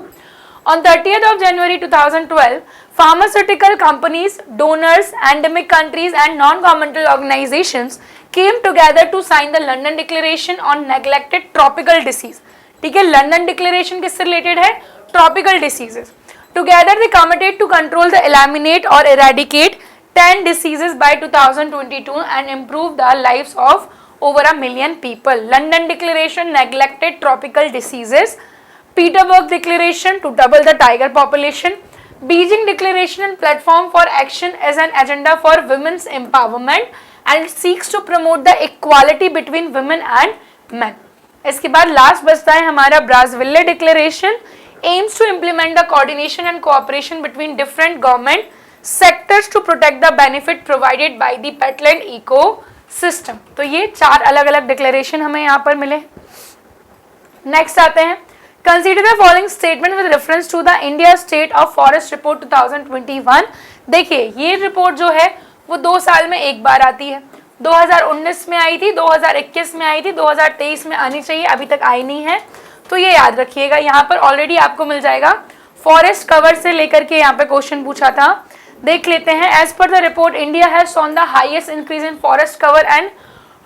On 30th of January 2012, pharmaceutical companies, donors, endemic countries and non-governmental organizations came together to sign the London Declaration on Neglected Tropical Disease. ठीक है, London declaration किससे related है? Tropical diseases. Together they committed to control the eliminate or eradicate 10 diseases by 2022 and improve the lives of over 1 million people. London Declaration, neglected tropical diseases. Petersburg Declaration to double the tiger population. Beijing Declaration and platform for action as an agenda for women's empowerment and seeks to promote the equality between women and men. इसके बाद last बचता है हमारा ब्राज़विले declaration, aims to implement the coordination and cooperation between different government sectors to protect the benefit provided by the wetland ecosystem. तो ये 4 अलग अलग declaration हमें यहाँ पर मिले. नेक्स्ट आते हैं, consider the following statement with reference to the India State of Forest Report 2021. देखिए ये रिपोर्ट जो है वो 2 साल में एक बार आती है. 2019 में आई थी, 2021 में आई थी, 2023 में आनी चाहिए, अभी तक आई नहीं है. तो ये याद रखिएगा, यहाँ पर ऑलरेडी आपको मिल जाएगा. फॉरेस्ट कवर से लेकर के यहाँ पे क्वेश्चन पूछा था, देख लेते हैं. As per the report India has shown the highest increase in forest cover and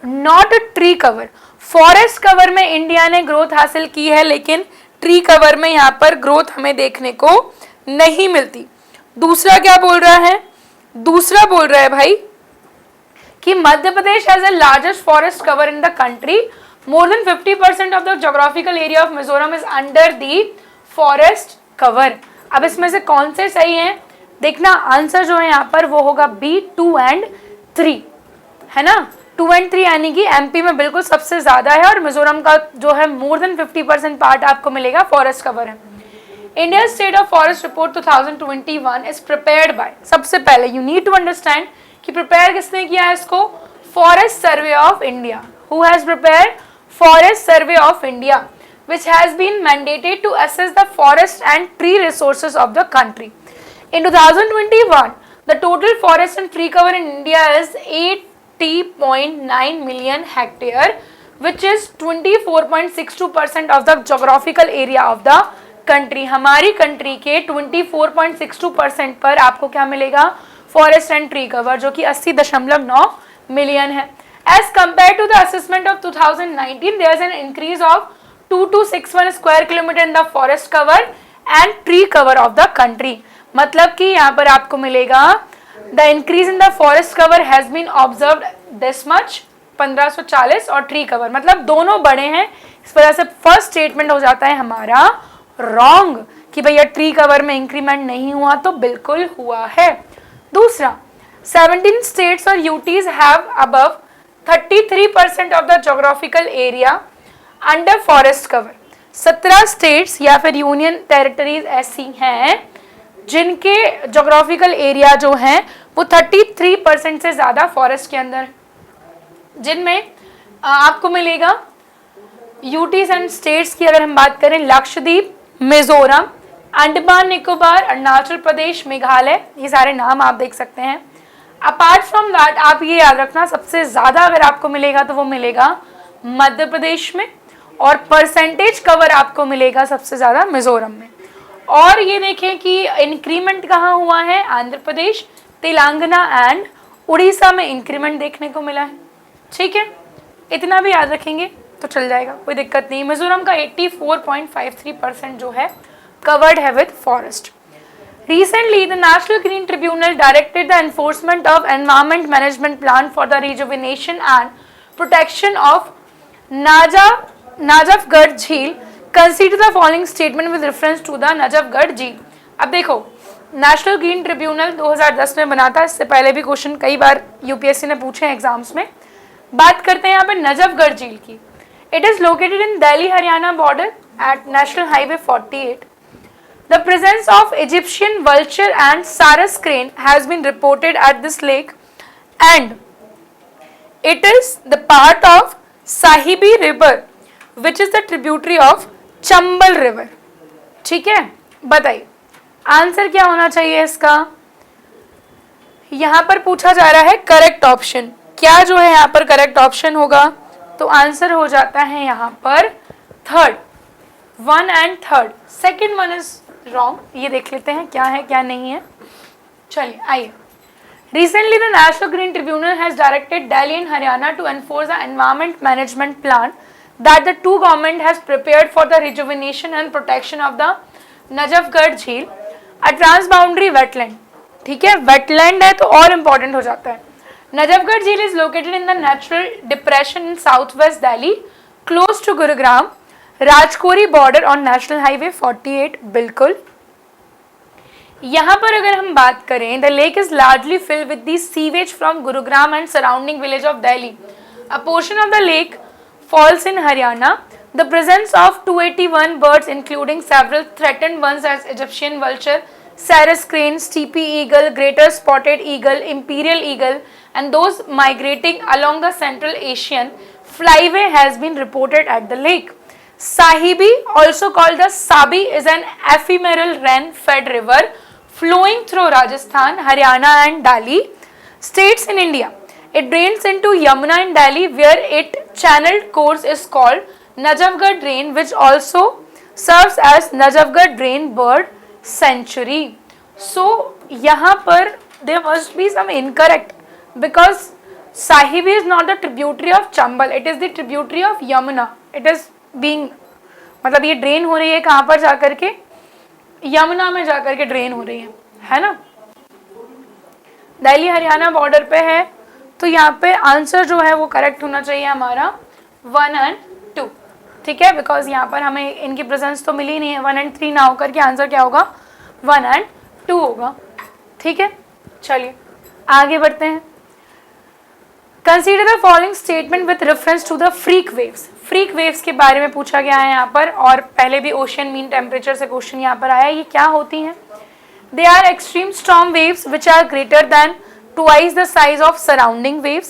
not tree cover. Forest cover में इंडिया ने ग्रोथ हासिल की है, लेकिन ट्री कवर में यहाँ पर ग्रोथ हमें देखने को नहीं मिलती. दूसरा क्या बोल रहा है? दूसरा बोल रहा है भाई कि Madhya Pradesh has the largest forest cover in the country. More than 50% of the geographical area of Mizoram is under the forest cover. अब इसमें से कौन से सही हैं? देखना, आंसर जो है यहाँ पर वो होगा B, 2 and 3, है ना. 2 and 3 यानी कि एमपी में बिल्कुल सबसे ज्यादा है और मिजोरम का जो है more than 50% पार्ट आपको मिलेगा फॉरेस्ट कवर है. India State of Forest Report 2021 is prepared by, सबसे पहले यू नीड टू अंडरस्टैंड कि प्रिपेयर किसने किया है इसको? Forest survey of India. Who has prepared? Forest Survey of India, which has been mandated to assess the forest and tree resources of the country. In 2021, the total forest and tree cover in India is 80.9 million hectare, which is 24.62% of the geographical area of the country. हमारी country के 24.62% पर आपको क्या मिलेगा? Forest and tree cover, जो कि 80.9 million है. As compared to the assessment of 2019, there is an increase of 2261 square kilometer in the forest cover and tree cover of the country. मतलब कि यहाँ पर आपको मिलेगा the increase in the forest cover has been observed this much 1540 और tree cover, मतलब दोनों बड़े हैं. इस वजह से फर्स्ट स्टेटमेंट हो जाता है हमारा रॉन्ग कि भैया ट्री कवर में इंक्रीमेंट नहीं हुआ, तो बिल्कुल हुआ है. दूसरा, 17 states और UTs have above 33% of the geographical area under forest cover. 17 states या फिर यूनियन टेरिटरीज ऐसी हैं जिनके जोग्राफिकल एरिया जो है वो 33% से ज्यादा फॉरेस्ट के अंदर, जिनमें आपको मिलेगा यूटीज एंड स्टेट्स की अगर हम बात करें, लक्षद्वीप, मिजोरम, अंडमान निकोबार, अरुणाचल प्रदेश, मेघालय, ये सारे नाम आप देख सकते हैं. अपार्ट फ्रॉम दैट आप ये याद रखना, सबसे ज्यादा अगर आपको मिलेगा तो वो मिलेगा मध्य प्रदेश में, और परसेंटेज कवर आपको मिलेगा सबसे ज्यादा मिजोरम में. और ये देखें कि इंक्रीमेंट कहाँ हुआ है? आंध्र प्रदेश, तेलंगाना एंड उड़ीसा में इंक्रीमेंट देखने को मिला है. ठीक है, इतना भी याद रखेंगे तो चल जाएगा, कोई दिक्कत नहीं. मिजोरम का 84.53% जो है कवर्ड है with forest. Recently, the National Green Tribunal directed the enforcement of Environment Management Plan for the rejuvenation and protection of Najafgarh Jheel. Consider the following statement with reference to the Najafgarh Jheel. अब देखो, national green tribunal 2010 में बना था, इससे पहले भी question कई बार UPSC ने पूछे हैं एग्जाम्स में. बात करते हैं यहाँ पे नजफगढ़ झील की. It is located in Delhi Haryana border at national highway 48. The presence of Egyptian vulture and sarus crane has been reported at this lake, and it is the part of Sahibi River, which is the tributary of Chambal River. ठीक है, बताइए answer क्या होना चाहिए इसका? यहाँ पर पूछा जा रहा है करेक्ट ऑप्शन. क्या जो है यहाँ पर करेक्ट ऑप्शन होगा? तो आंसर हो जाता है यहाँ पर third, 1 and 3. Second one is wrong. ये देख लेते हैं क्या है क्या नहीं है. चलिए आइए, Recently, the National Green Tribunal has directed Delhi and Haryana to enforce the environment management plan that the two government has prepared for the rejuvenation and protection of the Najafgarh Jheel, a transboundary wetland. ठीक है, wetland है तो और important हो जाता है. Najafgarh Jheel is located in the natural depression in southwest Delhi, close to Gurugram, Rajkori border on National Highway 48. बिल्कुल. यहाँ पर अगर हम बात करें, the lake is largely filled with the sewage from Gurugram and surrounding village of Delhi. A portion of the lake falls in Haryana. The presence of 281 birds, including several threatened ones as Egyptian vulture, Sarus crane, steepy eagle, greater spotted eagle, imperial eagle, and those migrating along the Central Asian flyway has been reported at the lake. Sahibi, also called the Sabi, is an ephemeral rain-fed river flowing through Rajasthan, Haryana and Delhi states in India. It drains into Yamuna in Delhi, where its channeled course is called Najafgarh Drain, which also serves as Najafgarh Drain Bird Sanctuary. So यहाँ पर there must be some incorrect because Sahibi is not the tributary of Chambal, it is the tributary of Yamuna. It is being मतलब ये drain हो रही है कहाँ पर जाकर के, यमुना में जाकर के ड्रेन हो रही है ना. दिल्ली हरियाणा बॉर्डर पे है तो यहाँ पे आंसर जो है वो करेक्ट होना चाहिए हमारा 1 and 2. ठीक है, बिकॉज यहाँ पर हमें इनकी प्रेजेंस तो मिली नहीं है. 1 and 3 ना होकर के आंसर क्या होगा, 1 and 2 होगा. ठीक है, चलिए आगे बढ़ते हैं. Consider the following statement with reference to the freak waves. Freak waves के बारे में पूछा गया है यहाँ पर, और पहले भी ओशियन मीन टेम्परेचर से क्वेश्चन यहाँ पर आया. ये क्या होती हैं? They are extreme storm waves which are greater than twice the size of surrounding waves.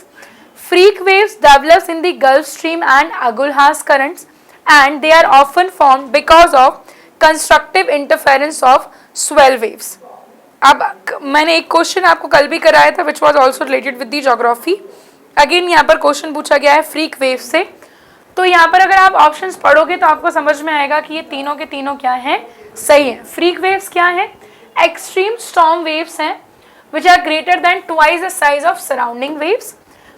Freak waves develops in the Gulf Stream and Agulhas currents, and they are often formed because of constructive interference of swell waves. अब मैंने एक question आपको कल भी कराया था which was also related with the geography. Again यहाँ पर क्वेश्चन पूछा गया है फ्रीक वेव से. तो यहाँ पर अगर आप ऑप्शंस पढ़ोगे तो आपको समझ में आएगा कि ये तीनों के तीनों क्या हैं, सही है. फ्रीक वेव्स क्या है? एक्सट्रीम स्टॉर्म वेव्स हैं which are greater than twice the size of surrounding waves.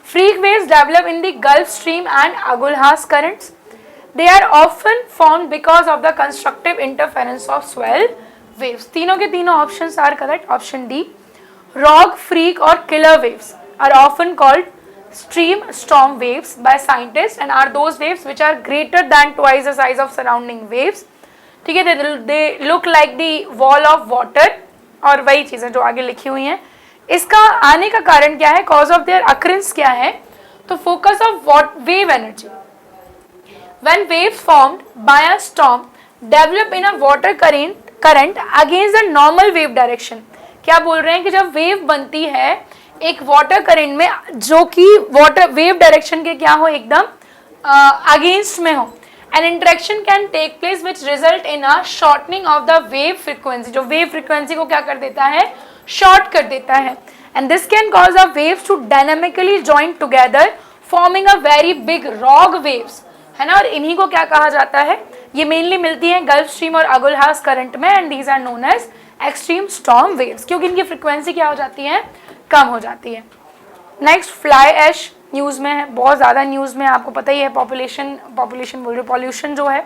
Freak waves develop in the Gulf Stream and Agulhas currents. They are often formed because of the constructive interference of swell waves. तीनों के तीनों options are correct. Option D. Rogue, freak और killer waves are often called stream storm waves by scientists and are those waves which are greater than twice the size of surrounding waves. ठीक है, they look like the wall of water. और वही चीजें जो आगे लिखी हुई हैं. इसका आने का कारण क्या है, कॉज ऑफ देयर अकरेंस क्या है? तो focus of wave energy. When waves formed by a storm develop in a water current against the normal wave direction. क्या बोल रहे हैं कि जब वेव बनती है एक वाटर करंट में जो कि वाटर वेव डायरेक्शन के क्या हो, एकदम अगेंस्ट में हो, an interaction can take place which result in a shortening of the wave frequency. जो wave frequency को क्या कर देता है, short कर देता है, and this can cause the waves to dynamically join together forming a very big rogue waves, है ना. और इन्हीं को क्या कहा जाता है, ये मेनली मिलती हैं गल्फ स्ट्रीम और अगुलहास करंट में, and these are known as extreme storm waves क्योंकि इनकी फ्रीक्वेंसी क्या हो जाती है, कम हो जाती है. नेक्स्ट फ्लाई ऐश न्यूज़ में है, बहुत ज़्यादा न्यूज़ में, आपको पता ही है. पॉपुलेशन बोल रही, पॉल्यूशन जो है,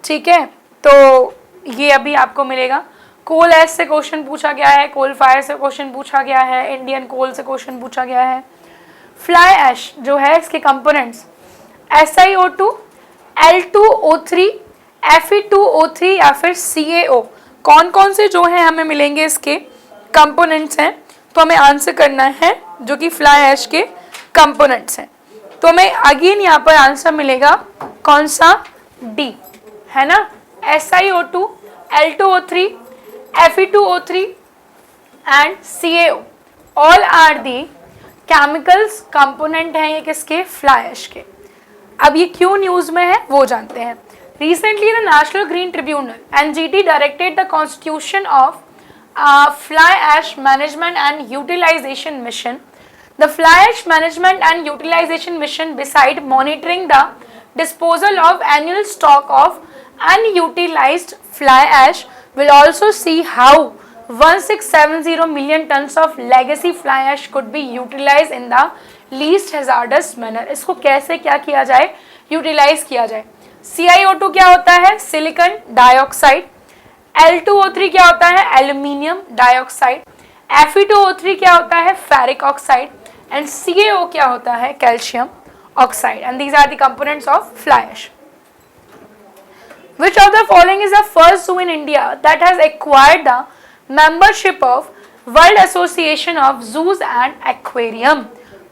ठीक है. तो ये अभी आपको मिलेगा. कोल ऐश से क्वेश्चन पूछा गया है, कोल फायर से क्वेश्चन पूछा गया है, इंडियन कोल से क्वेश्चन पूछा गया है. फ्लाई ऐश जो है इसके कंपोनेंट्स SiO2, L2O3, Fe2O3 या फिर CaO, कौन कौन से जो है हमें मिलेंगे इसके कंपोनेंट्स हैं. तो हमें आंसर करना है जो कि फ्लाई ऐश के कंपोनेंट्स हैं. तो हमें अगेन यहाँ पर आंसर मिलेगा कौन सा, डी, है ना. SiO2, L2O3, Fe2O3 and CaO all are the chemicals component हैं ये किसके, फ्लाई ऐश के. अब ये क्यों न्यूज में है वो जानते हैं. Recently the national green tribunal NGT directed the constitution of fly ash management and utilization mission. The fly ash management and utilization mission, beside monitoring the disposal of annual stock of unutilized fly ash, will also see how 1670 million tons of legacy fly ash could be utilized in the least hazardous manner. इसको कैसे क्या किया जाए, utilise किया जाए. CiO2 क्या होता है, सिलिकॉन डाइऑक्साइड. L2O3 क्या होता है, एल्यूमिनियम डाइऑक्साइड. Fe2O3 क्या होता है, फेरिक ऑक्साइड. एंड CaO क्या होता है, calcium oxide. And these are the components of fly ash. Which of the following is the first zoo in India that has acquired the membership of World Association of Zoos and Aquarium?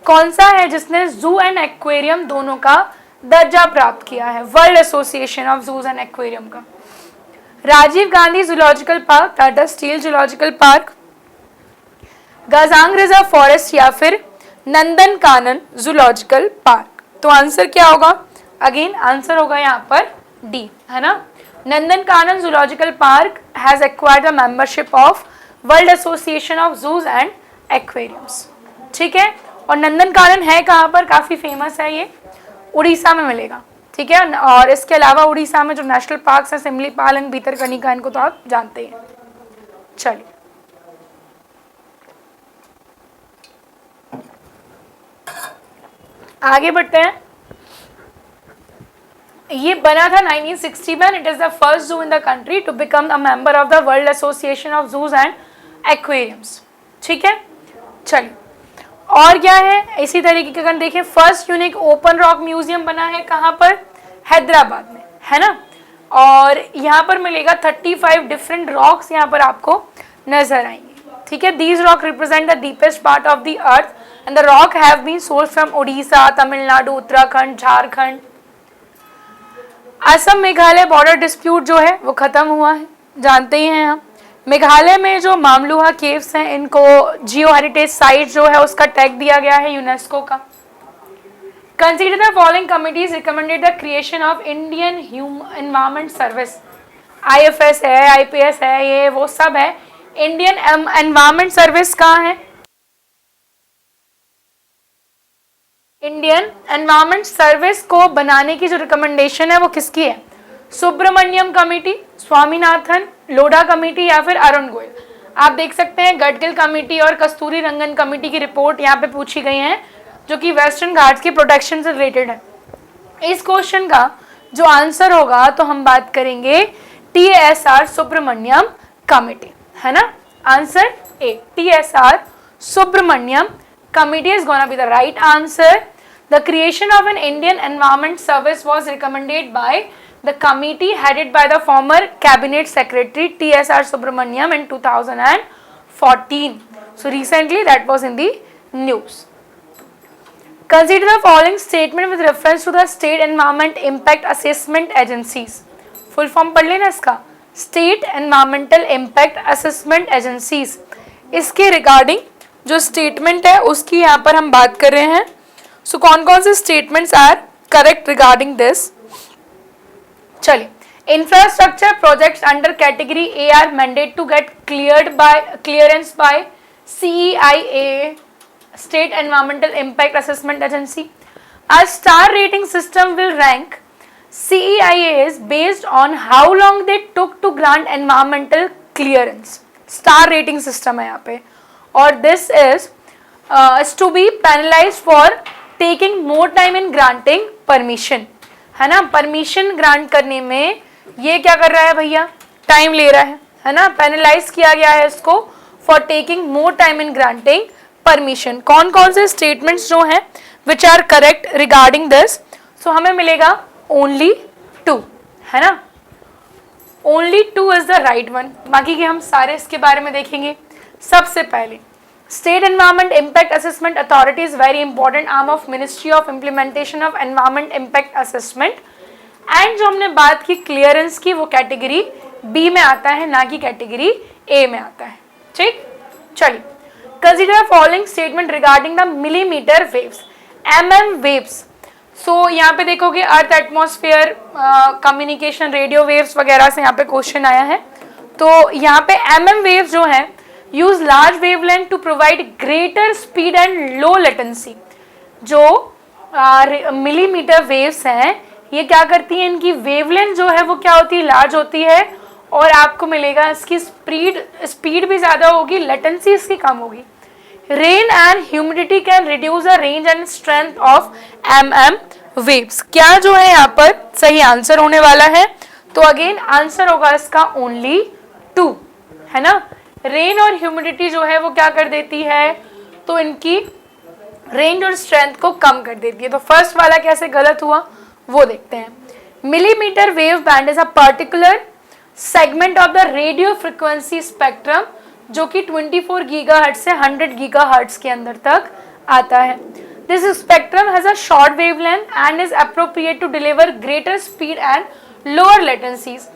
कौन सा है जिसने zoo and aquarium दोनों का दर्जा प्राप्त किया है, world association of zoos and aquarium का? Rajiv Gandhi zoological park, Tata steel zoological park, Gajang reserve forest या फिर नंदन कानन जूलॉजिकल पार्क? तो आंसर क्या होगा, अगेन आंसर होगा यहाँ पर डी, है ना. Nandan Kanan zoological park has acquired the membership of world association of zoos and aquariums. ठीक है. और नंदन कानन है कहाँ पर, काफी फेमस है, ये उड़ीसा में मिलेगा. ठीक है. और इसके अलावा उड़ीसा में जो नेशनल पार्क है, सिमलीपाल एंड भीतरकनिका, इनको तो आप जानते हैं. चलिए आगे बढ़ते हैं. ये बना था 1960 में. It is the first zoo in the country to become a member of the world association of zoos and aquariums. ठीक है. चलिए और क्या है, इसी तरीके का अगर देखें, first unique open rock museum बना है कहाँ पर, हैदराबाद में, है ना. और यहाँ पर मिलेगा 35 डिफरेंट रॉक्स यहाँ पर आपको नजर आएंगे. ठीक है. These rock represent the deepest part of the earth and the rock have been source from Orissa, Tamil Nadu, Uttarakhand, Jharkhand. Assam Meghalaya border dispute जो है वो खत्म हुआ है, जानते ही हैं हम. मेघालय में जो मामलुहा केव्स हैं, इनको जियो हेरिटेज साइट जो है उसका टैग दिया गया है यूनेस्को का. Consider the following committees recommended the creation of Indian environment service. IFS है, IPS है, ये वो सब है. इंडियन एनवायरमेंट सर्विस कहाँ है, इंडियन एनवायरमेंट सर्विस को बनाने की जो रिकमेंडेशन है वो किसकी है, सुब्रमण्यम कमेटी, स्वामीनाथन, लोढ़ा कमेटी या फिर अरुण गोयल. आप देख सकते हैं गडगिल कमेटी और कस्तूरी रंगन कमेटी की रिपोर्ट यहाँ पे पूछी गई है, जो कि वेस्टर्न घाट्स की प्रोटेक्शन से रिलेटेड है. इस क्वेश्चन का जो आंसर होगा तो हम बात करेंगे TSR सुब्रमण्यम कमेटी, है ना. Answer A, TSR Subramanian committee is gonna be the right answer. The creation of an Indian Environment Service was recommended by the committee headed by the former Cabinet Secretary TSR Subramaniam in 2014. So recently that was in the news. Consider the following statement with reference to the State Environment Impact Assessment Agencies. Full form पढ़ लेना इसका, State Environmental Impact Assessment Agencies. इसके regarding जो statement है उसकी यहाँ पर हम बात कर रहे हैं. सो कौन कौन से statements are correct regarding this. चलिए, infrastructure projects under category A are mandate to get clearance by CEIA, state environmental impact assessment agency. A star rating system will rank CEIAs based on how long they took to grant environmental clearance. Star rating system है यहाँ पे. और this is to be penalized for taking more time in granting permission, है ना. Permission grant करने में ये क्या कर रहा है भैया, टाइम ले रहा है ना. पेनलाइज किया गया है इसको for taking more time in granting permission. कौन कौन से स्टेटमेंट्स जो हैं which are correct regarding this. So हमें मिलेगा ओनली 2, है ना. Only 2 is the right one. बाकी के हम सारे इसके बारे में देखेंगे. सबसे पहले state environment impact assessment authority is very important arm of ministry of implementation of environment impact assessment. And जो हमने बात की क्लियरेंस की, वो कैटेगरी बी में आता है, ना कि कैटेगरी ए में आता है. ठीक, चलिए. Consider following statement regarding the millimetre waves, MM waves. So यहाँ पे देखोगे earth atmosphere, communication, radio waves वगैरह से यहाँ पे क्वेश्चन आया है. तो यहाँ पे MM वेव्स जो है use large wavelength to provide greater speed and low latency. जो मिलीमीटर वेव्स हैं, ये क्या करती हैं, इनकी वेवलेंथ जो है वो क्या होती है, लार्ज होती है और आपको मिलेगा इसकी स्पीड भी ज़्यादा होगी, लेटेंसी इसकी कम होगी। Rain and humidity can reduce the range and strength of MM waves. क्या जो है यहाँ पर सही आंसर होने वाला है? तो अगेन आंसर होगा इसका ओनली 2, है ना। रेन और ह्यूमिडिटी जो है वो क्या कर देती है? तो इनकी रेंज और स्ट्रेंथ को कम कर देती है। तो फर्स्ट वाला कैसे गलत हुआ वो देखते हैं। Millimetre wave band is a particular segment of the radio frequency spectrum जो कि 24 गीगाहर्ट्ज से 100 गीगाहर्ट्ज के अंदर तक आता है। This spectrum has a short wavelength and is appropriate to deliver greater speed and lower latencies.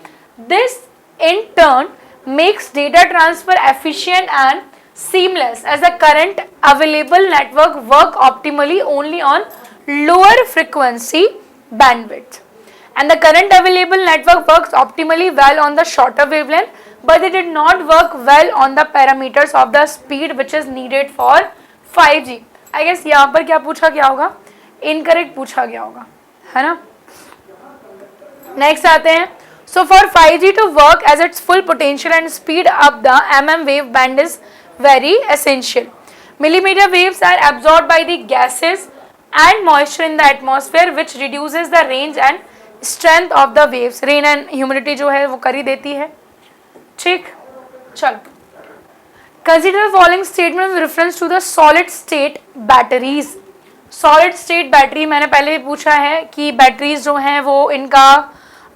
This in turn makes data transfer efficient and seamless as the current available network work optimally only on lower frequency bandwidth, and the current available network works optimally well on the shorter wavelength, but it did not work well on the parameters of the speed which is needed for 5G. I guess यहाँ पर क्या पूछा गया होगा? Incorrect पूछा गया होगा, है ना। Next आते हैं। So for 5G to work as its full potential and speed up the MM wave band is very essential. Millimeter waves are absorbed by the gases and moisture in the atmosphere which reduces the range and strength of the waves. Rain and humidity जो है वो कर ही देती है, ठीक। चलो, consider following statement with reference to the solid state batteries. Solid state battery मैंने पहले भी पूछा है कि बैटरीज जो हैं वो इनका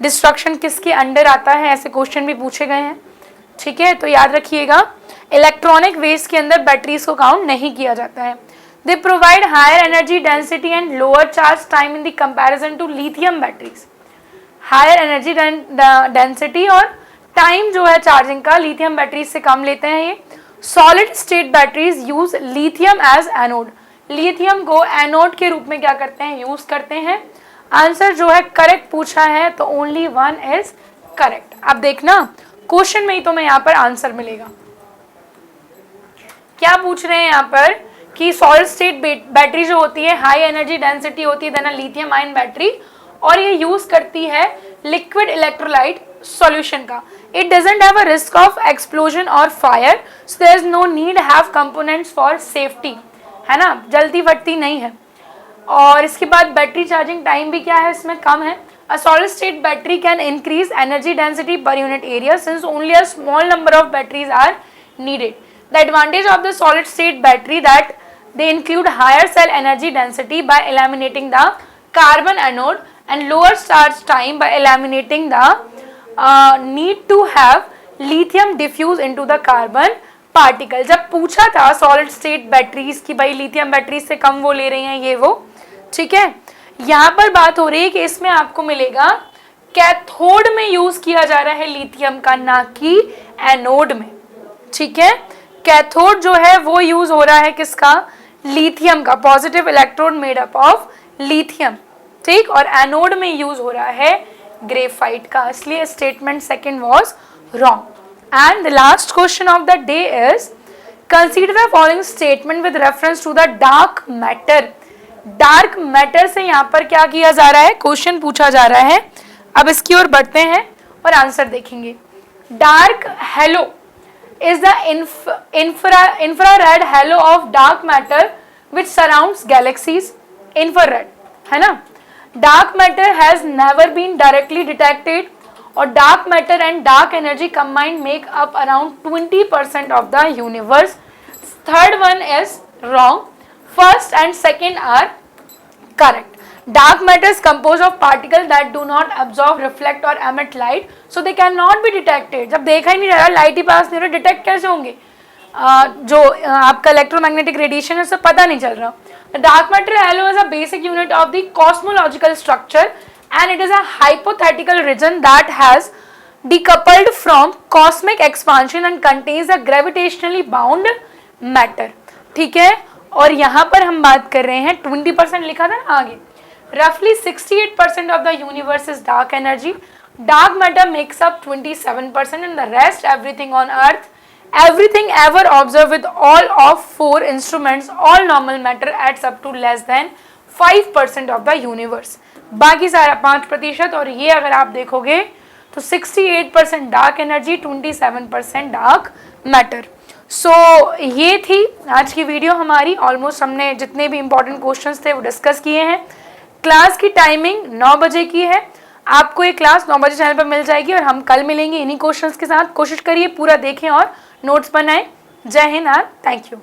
डिस्ट्रक्शन किसके अंडर आता है, ऐसे क्वेश्चन भी पूछे गए हैं, ठीक है। तो याद रखिएगा इलेक्ट्रॉनिक वेस्ट के अंदर बैटरीज को काउंट नहीं किया जाता है। They provide higher energy density and lower charge time in the comparison to lithium batteries. Higher energy density और टाइम जो है चार्जिंग का लिथियम बैटरीज से कम लेते हैं ये। Solid state batteries use lithium as anode. Lithium को एनोड के रूप में क्या करते हैं? यूज करते हैं। आंसर जो है करेक्ट पूछा है तो ओनली 1 इज करेक्ट। अब देखना क्वेश्चन में ही तो मैं यहाँ पर आंसर मिलेगा। क्या पूछ रहे हैं यहाँ पर कि सॉलिड स्टेट बैटरी जो होती है हाई एनर्जी डेंसिटी होती है देन लिथियम आयन बैटरी, और ये यूज करती है लिक्विड इलेक्ट्रोलाइट सॉल्यूशन का। It doesn't have a risk of explosion और fire, so there is no need have components for safety, है ना, जल्दी बढ़ती नहीं है। और इसके बाद बैटरी चार्जिंग टाइम भी क्या है इसमें कम है। A solid state battery can increase energy density per unit area since only a small number of batteries are needed. The advantage of the solid state battery that they include higher cell energy density by eliminating the carbon anode and lower charge time by eliminating the need to have lithium diffuse into the carbon particle। जब पूछा था solid state batteries की भाई lithium batteries से कम वो ले रही हैं ये वो, ठीक है। यहाँ पर बात हो रही है कि इसमें आपको मिलेगा कैथोड में यूज किया जा रहा है लिथियम का, ना कि एनोड में, ठीक है। कैथोड जो है वो यूज हो रहा है किसका? लिथियम का, positive electrode made up of lithium, ठीक। और एनोड में यूज हो रहा है ग्रेफाइट का, इसलिए statement second was wrong. And the last question of the day is consider the following statement with reference to the dark matter. Dark matter से यहाँ पर क्या किया जा रहा है? क्वेश्चन पूछा जा रहा है। अब इसकी ओर बढ़ते हैं और आंसर देखेंगे। Dark hello is the infrared halo of dark matter which surrounds galaxies. Infrared, है ना। Dark matter has never been directly detected, और dark matter and dark energy combined make up around 20% of the universe. Third one is wrong. First and second are correct. Dark matter is composed of particles that do not absorb, reflect or emit light, so they cannot be detected. जब देखा ही नहीं जा रहा, light ही पास नहीं हो रहा, detect कैसे होंगे? जो आपका इलेक्ट्रोमैग्नेटिक रेडिएशन है उससे पता नहीं चल रहा। Dark matter halo is a basic unit of the cosmological structure and it is a hypothetical region that has decoupled from cosmic expansion and contains a gravitationally bound matter, ठीक है। और यहाँ पर हम बात कर रहे हैं 20% लिखा था ना आगे। Roughly 68% of the universe is dark energy. Dark matter makes up 27% and the rest everything on earth, everything ever observed with all of 4 instruments, all normal matter adds up to less than 5% of the universe. बाकी सारा 5%। और ये अगर आप देखोगे तो 68% dark energy, 27% dark matter. सो ये थी आज की वीडियो हमारी। ऑलमोस्ट हमने जितने भी इंपॉर्टेंट क्वेश्चंस थे वो डिस्कस किए हैं। क्लास की टाइमिंग 9 बजे की है। आपको ये क्लास 9 बजे चैनल पर मिल जाएगी और हम कल मिलेंगे इन्हीं क्वेश्चंस के साथ। कोशिश करिए पूरा देखें और नोट्स बनाएं। जय हिंद, थैंक यू।